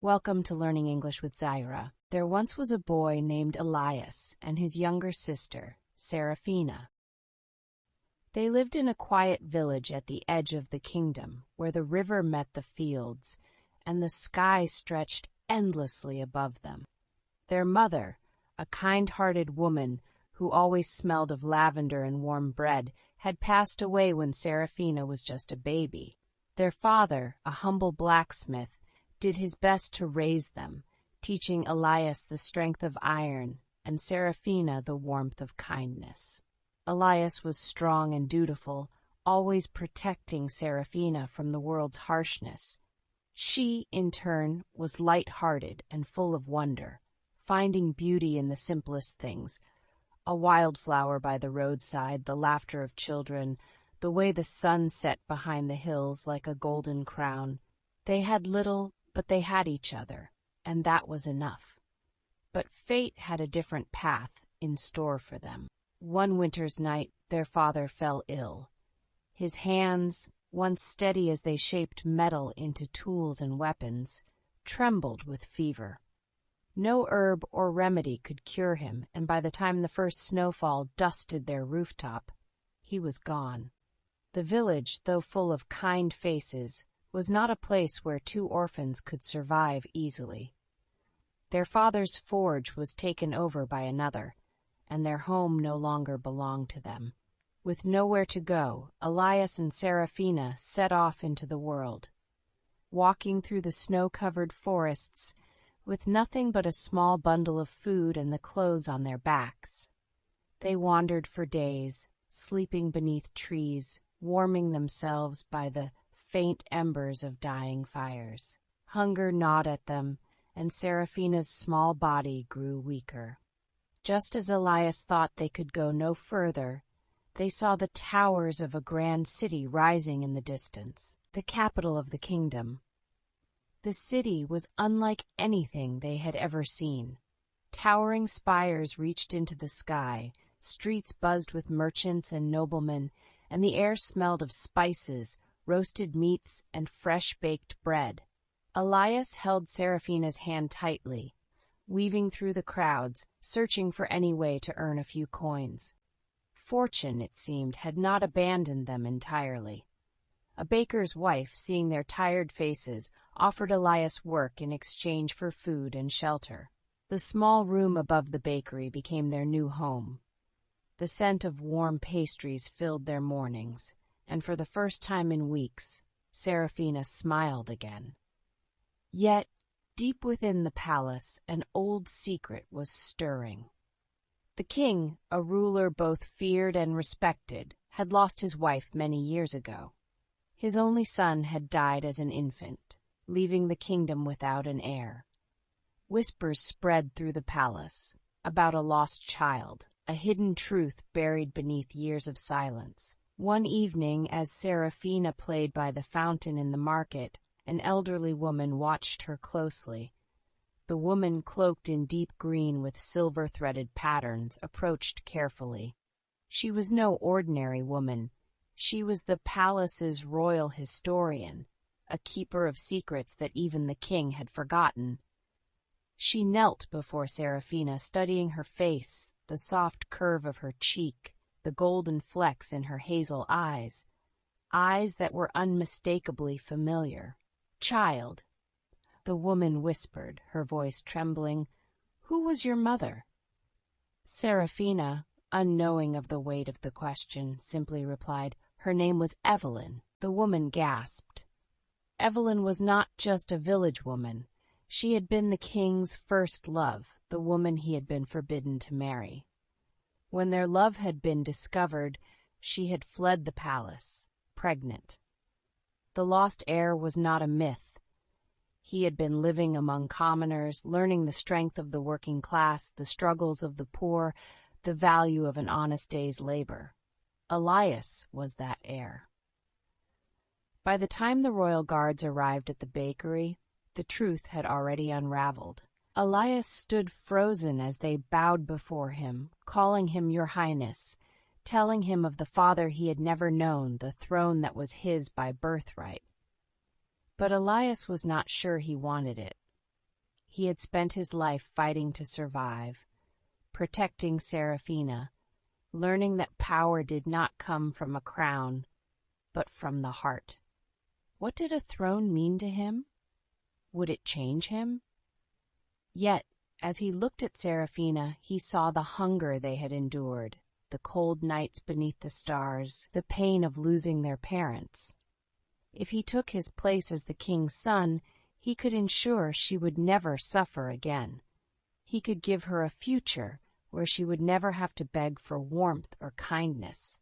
Welcome to Learning English with Zaira. There once was a boy named Elias and his younger sister, Seraphina. They lived in a quiet village at the edge of the kingdom, where the river met the fields, and the sky stretched endlessly above them. Their mother, a kind-hearted woman who always smelled of lavender and warm bread, had passed away when Seraphina was just a baby. Their father, a humble blacksmith, did his best to raise them, teaching Elias the strength of iron and Seraphina the warmth of kindness. Elias was strong and dutiful, always protecting Seraphina from the world's harshness. She, in turn, was light-hearted and full of wonder, finding beauty in the simplest things: a wildflower by the roadside, the laughter of children, the way the sun set behind the hills like a golden crown. They had little, but they had each other, and that was enough. But fate had a different path in store for them. One winter's night, their father fell ill. His hands, once steady as they shaped metal into tools and weapons, trembled with fever. No herb or remedy could cure him, and by the time the first snowfall dusted their rooftop, he was gone. The village, though full of kind faces, was not a place where two orphans could survive easily. Their father's forge was taken over by another, and their home no longer belonged to them. With nowhere to go, Elias and Seraphina set off into the world. Walking through the snow-covered forests, with nothing but a small bundle of food and the clothes on their backs, they wandered for days, sleeping beneath trees, warming themselves by the faint embers of dying fires. Hunger gnawed at them, and Seraphina's small body grew weaker. Just as Elias thought they could go no further, they saw the towers of a grand city rising in the distance, the capital of the kingdom. The city was unlike anything they had ever seen. Towering spires reached into the sky, streets buzzed with merchants and noblemen, and the air smelled of spices, roasted meats, and fresh-baked bread. Elias held Seraphina's hand tightly, weaving through the crowds, searching for any way to earn a few coins. Fortune, it seemed, had not abandoned them entirely. A baker's wife, seeing their tired faces, offered Elias work in exchange for food and shelter. The small room above the bakery became their new home. The scent of warm pastries filled their mornings, and for the first time in weeks, Seraphina smiled again. Yet, deep within the palace, an old secret was stirring. The king, a ruler both feared and respected, had lost his wife many years ago. His only son had died as an infant, leaving the kingdom without an heir. Whispers spread through the palace about a lost child, a hidden truth buried beneath years of silence. One evening, as Seraphina played by the fountain in the market, an elderly woman watched her closely. The woman, cloaked in deep green with silver-threaded patterns, approached carefully. She was no ordinary woman. She was the palace's royal historian, a keeper of secrets that even the king had forgotten. She knelt before Seraphina, studying her face, the soft curve of her cheek, the golden flecks in her hazel eyes that were unmistakably familiar. "Child," the woman whispered, her voice trembling, "who was your mother?" Seraphina, unknowing of the weight of the question, simply replied, "Her name was Evelyn." The woman gasped. Evelyn was not just a village woman. She had been the king's first love, the woman he had been forbidden to marry. When their love had been discovered, she had fled the palace, pregnant. The lost heir was not a myth. He had been living among commoners, learning the strength of the working class, the struggles of the poor, the value of an honest day's labor. Elias was that heir. By the time the royal guards arrived at the bakery, the truth had already unraveled. Elias stood frozen as they bowed before him, calling him Your Highness, telling him of the father he had never known, the throne that was his by birthright. But Elias was not sure he wanted it. He had spent his life fighting to survive, protecting Serafina, learning that power did not come from a crown, but from the heart. What did a throne mean to him? Would it change him? Yet, as he looked at Serafina, he saw the hunger they had endured, the cold nights beneath the stars, the pain of losing their parents. If he took his place as the king's son, he could ensure she would never suffer again. He could give her a future where she would never have to beg for warmth or kindness.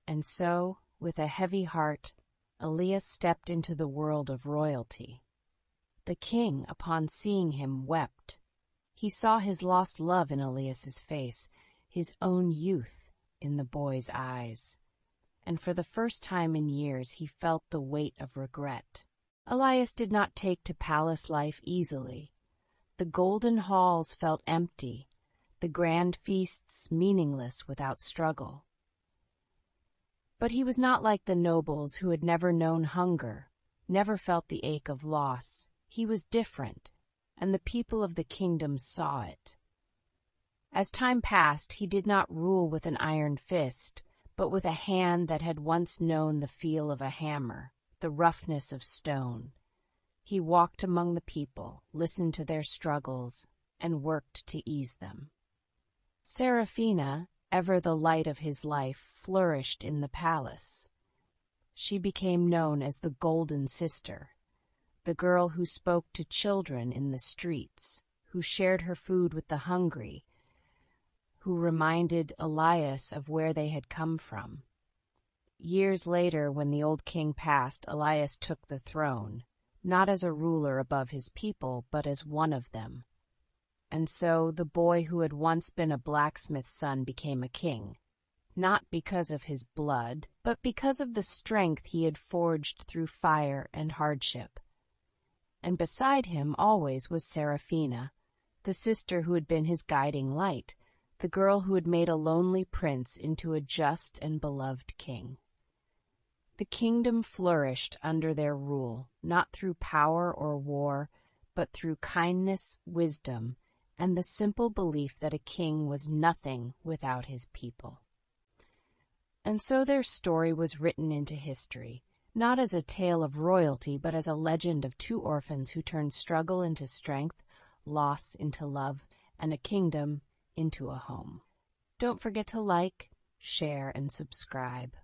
And so, with a heavy heart, Elias stepped into the world of royalty. The king, upon seeing him, wept. He saw his lost love in Elias's face, his own youth in the boy's eyes. And for the first time in years he felt the weight of regret. Elias did not take to palace life easily. The golden halls felt empty, the grand feasts meaningless without struggle. But he was not like the nobles who had never known hunger, never felt the ache of loss. He was different, and the people of the kingdom saw it. As time passed, he did not rule with an iron fist, but with a hand that had once known the feel of a hammer, the roughness of stone. He walked among the people, listened to their struggles, and worked to ease them. Serafina, ever the light of his life, flourished in the palace. She became known as the Golden Sister, the girl who spoke to children in the streets, who shared her food with the hungry, who reminded Elias of where they had come from. Years later, when the old king passed, Elias took the throne, not as a ruler above his people, but as one of them. And so the boy who had once been a blacksmith's son became a king, not because of his blood, but because of the strength he had forged through fire and hardship. And beside him always was Serafina, the sister who had been his guiding light, the girl who had made a lonely prince into a just and beloved king. The kingdom flourished under their rule, not through power or war, but through kindness, wisdom, and the simple belief that a king was nothing without his people. And so their story was written into history, not as a tale of royalty, but as a legend of two orphans who turned struggle into strength, loss into love, and a kingdom into a home. Don't forget to like, share, and subscribe.